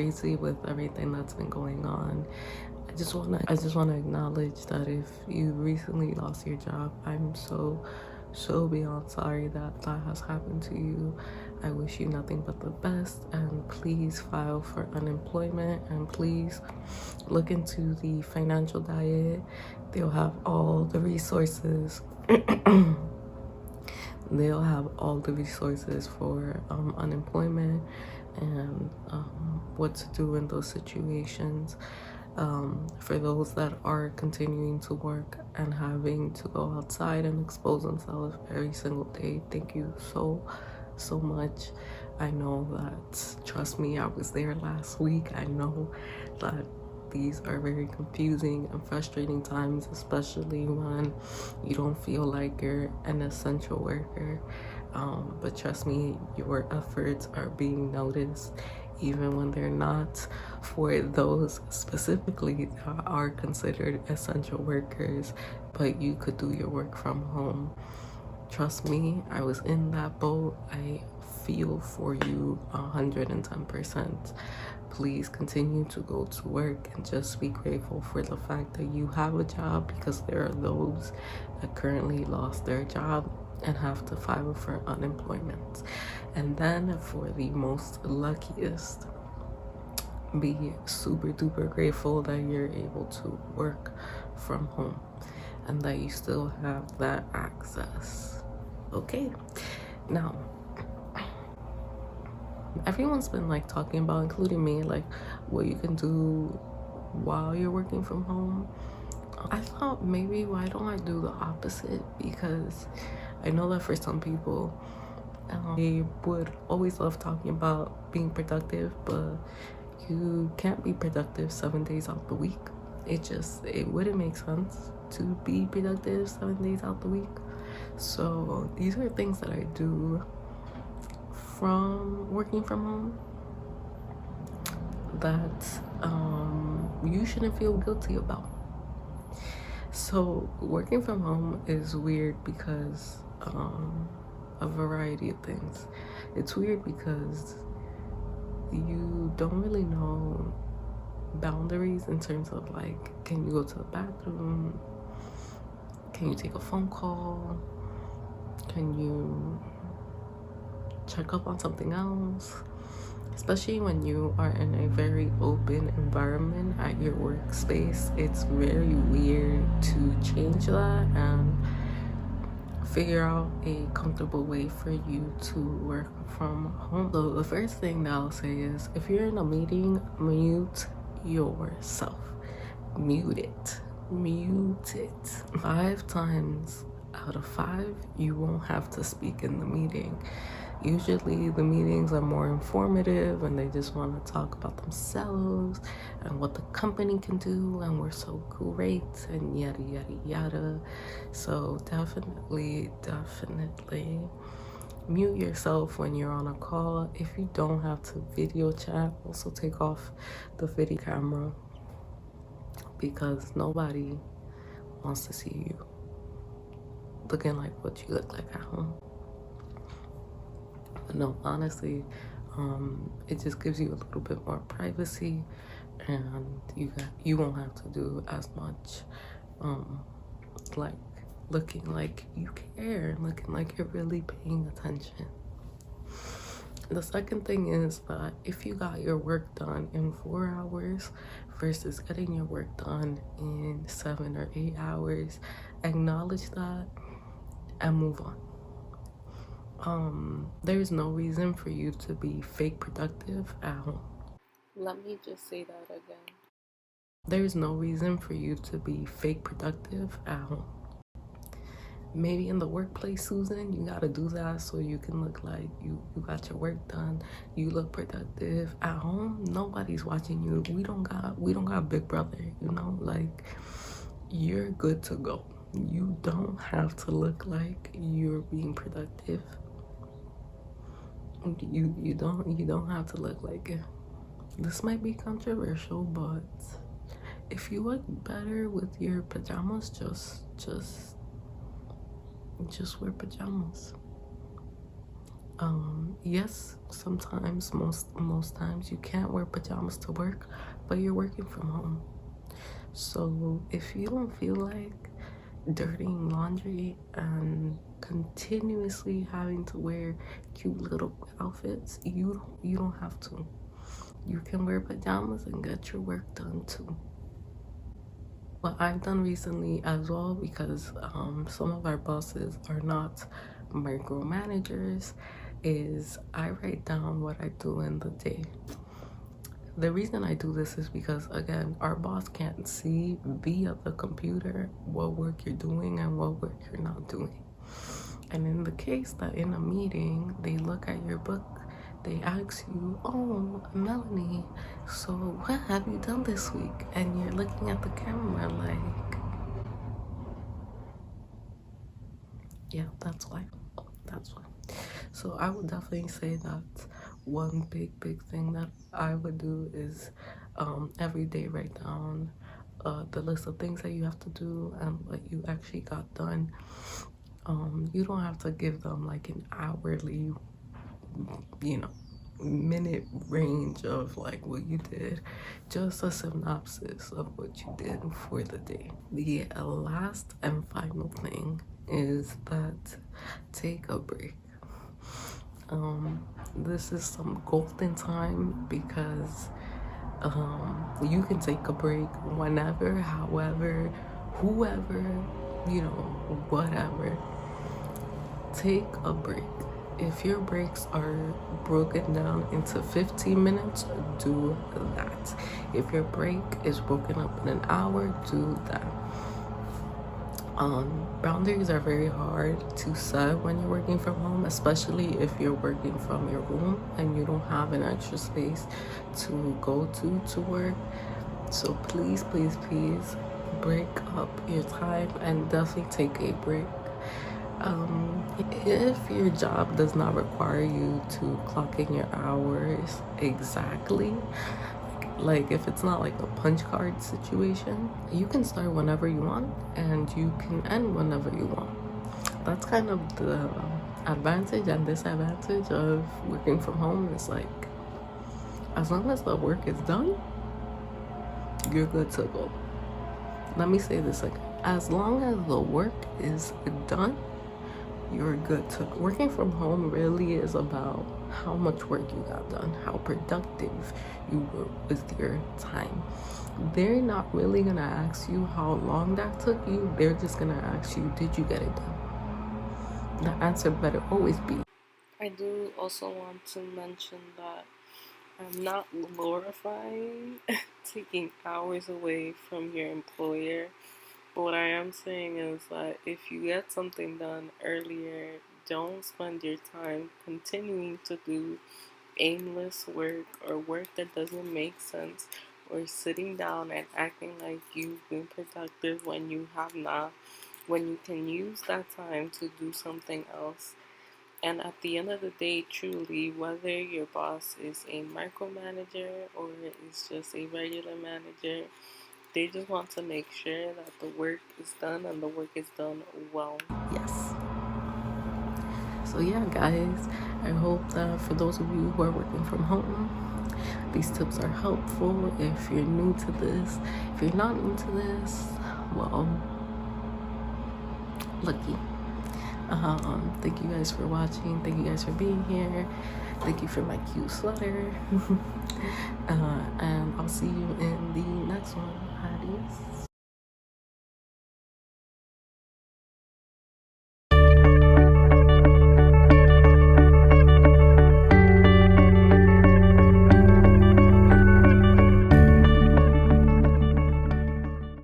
crazy with everything that's been going on. I just wanna acknowledge that if you recently lost your job, I'm so beyond sorry that that has happened to you. I wish you nothing but the best, and please file for unemployment, and please look into the financial diet. They'll have all the resources. They'll have all the resources for unemployment and what to do in those situations. For those that are continuing to work and having to go outside and expose themselves every single day, thank you so much. I know that, trust me, I was there last week. I know that these are very confusing and frustrating times, especially when you don't feel like you're an essential worker. But trust me, your efforts are being noticed, even when they're not. For those specifically that are considered essential workers, but you could do your work from home. Trust me, I was in that boat. I feel for you 110%. Please continue to go to work and just be grateful for the fact that you have a job, because there are those that currently lost their job and have to file for unemployment. And then for the most luckiest, be super duper grateful that you're able to work from home and that you still have that access. Okay, now everyone's been like talking about, including me, like what you can do while you're working from home. I thought maybe why don't I do the opposite, because I know that for some people they would always love talking about being productive, but you can't be productive 7 days out the week. It wouldn't make sense to be productive 7 days out the week. So these are things that I do from working from home that you shouldn't feel guilty about. So working from home is weird because a variety of things. It's weird because you don't really know boundaries in terms of like, can you go to the bathroom? Can you take a phone call? Can you check up on something else? Especially when you are in a very open environment at your workspace, it's very weird to change that and figure out a comfortable way for you to work from home. So the first thing that I'll say is, if you're in a meeting, mute yourself. Mute it. 5 times out of 5, you won't have to speak in the meeting. Usually the meetings are more informative and they just want to talk about themselves and what the company can do and we're so great and yada yada yada. So definitely mute yourself when you're on a call. If you don't have to video chat, also take off the video camera, because nobody wants to see you looking like what you look like at home. But no, honestly, it just gives you a little bit more privacy, and you won't have to do as much like looking like you care, looking like you're really paying attention. The second thing is that if you got your work done in 4 hours versus getting your work done in 7 or 8 hours, acknowledge that and move on. There's no reason for you to be fake productive at home. Let me just say that again. There's no reason for you to be fake productive at home. Maybe in the workplace, Susan, you gotta do that so you can look like you got your work done, you look productive. At home, nobody's watching you. We don't got Big Brother, you know, like you're good to go. You don't have to look like you're being productive. You don't have to look like it. This might be controversial, but if you look better with your pajamas, just wear pajamas. Yes, sometimes, most times you can't wear pajamas to work, but you're working from home. So if you don't feel like dirtying laundry and continuously having to wear cute little outfits, you don't have to. You can wear pajamas and get your work done too. What I've done recently as well, because some of our bosses are not micromanagers, is I write down what I do in the day. The reason I do this is because, again, our boss can't see via the computer what work you're doing and what work you're not doing. And in the case that in a meeting they look at your book, they ask you, "Oh, Melanie, so what have you done this week?" And you're looking at the camera like, yeah, that's why. That's why. So I would definitely say that one big thing that I would do is every day write down the list of things that you have to do and what you actually got done. You don't have to give them like an hourly, minute range of like what you did, just a synopsis of what you did for the day. The last and final thing is that take a break. This is some golden time because you can take a break whenever, however, whoever, whatever. Take a break. If your breaks are broken down into 15 minutes, do that. If your break is broken up in an hour, do that. Boundaries are very hard to set when you're working from home, especially if you're working from your room and you don't have an extra space to go to work. So please break up your time and definitely take a break. If your job does not require you to clock in your hours exactly, like if it's not like a punch card situation, you can start whenever you want and you can end whenever you want. That's kind of the advantage and disadvantage of working from home. Is like, as long as the work is done, you're good to go. Let me say this again. As long as the work is done, you're good to go. Working from home really is about how much work you got done, how productive you were with your time. They're not really gonna ask you how long that took you. They're just gonna ask you, did you get it done? The answer better always be. I do also want to mention that I'm not glorifying taking hours away from your employer. But what I am saying is that if you get something done earlier, don't spend your time continuing to do aimless work or work that doesn't make sense, or sitting down and acting like you've been productive when you have not, when you can use that time to do something else. And at the end of the day, truly, whether your boss is a micromanager or is just a regular manager, they just want to make sure that the work is done and the work is done well. Yes. So yeah, guys, I hope that for those of you who are working from home, these tips are helpful. If you're new to this, if you're not new to this, well, lucky. Thank you guys for watching. Thank you guys for being here. Thank you for my cute sweater. And I'll see you in the next one.